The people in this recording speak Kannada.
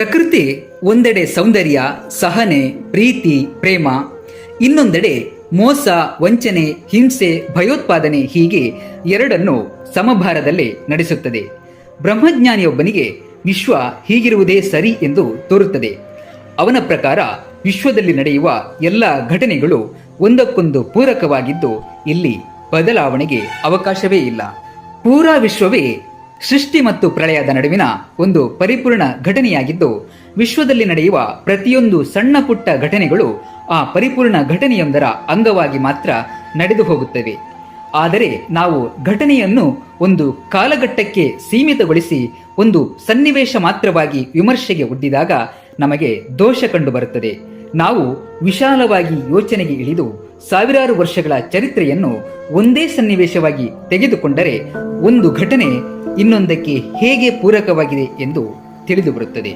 ಪ್ರಕೃತಿ ಒಂದೆಡೆ ಸೌಂದರ್ಯ, ಸಹನೆ, ಪ್ರೀತಿ, ಪ್ರೇಮ, ಇನ್ನೊಂದೆಡೆ ಮೋಸ, ವಂಚನೆ, ಹಿಂಸೆ, ಭಯೋತ್ಪಾದನೆ ಹೀಗೆ ಎರಡನ್ನು ಸಮಭಾರದಲ್ಲಿ ನಡೆಸುತ್ತದೆ. ಬ್ರಹ್ಮಜ್ಞಾನಿಯೊಬ್ಬನಿಗೆ ವಿಶ್ವ ಹೀಗಿರುವುದೇ ಸರಿ ಎಂದು ತೋರುತ್ತದೆ. ಅವನ ಪ್ರಕಾರ ವಿಶ್ವದಲ್ಲಿ ನಡೆಯುವ ಎಲ್ಲ ಘಟನೆಗಳು ಒಂದಕ್ಕೊಂದು ಪೂರಕವಾಗಿದ್ದು ಇಲ್ಲಿ ಬದಲಾವಣೆಗೆ ಅವಕಾಶವೇ ಇಲ್ಲ. ಪೂರಾ ವಿಶ್ವವೇ ಸೃಷ್ಟಿ ಮತ್ತು ಪ್ರಳಯದ ನಡುವಿನ ಒಂದು ಪರಿಪೂರ್ಣ ಘಟನೆಯಾಗಿದ್ದು, ವಿಶ್ವದಲ್ಲಿ ನಡೆಯುವ ಪ್ರತಿಯೊಂದು ಸಣ್ಣ ಪುಟ್ಟ ಘಟನೆಗಳು ಆ ಪರಿಪೂರ್ಣ ಘಟನೆಯೊಂದರ ಅಂಗವಾಗಿ ಮಾತ್ರ ನಡೆದು ಹೋಗುತ್ತವೆ. ಆದರೆ ನಾವು ಘಟನೆಯನ್ನು ಒಂದು ಕಾಲಘಟ್ಟಕ್ಕೆ ಸೀಮಿತಗೊಳಿಸಿ ಒಂದು ಸನ್ನಿವೇಶ ಮಾತ್ರವಾಗಿ ವಿಮರ್ಶೆಗೆ ಒಡ್ಡಿದಾಗ ನಮಗೆ ದೋಷ ಕಂಡುಬರುತ್ತದೆ. ನಾವು ವಿಶಾಲವಾಗಿ ಯೋಚನೆಗೆ ಇಳಿದು ಸಾವಿರಾರು ವರ್ಷಗಳ ಚರಿತ್ರೆಯನ್ನು ಒಂದೇ ಸನ್ನಿವೇಶವಾಗಿ ತೆಗೆದುಕೊಂಡರೆ ಒಂದು ಘಟನೆ ಇನ್ನೊಂದಕ್ಕೆ ಹೇಗೆ ಪೂರಕವಾಗಿದೆ ಎಂದು ತಿಳಿದು ಬರುತ್ತದೆ.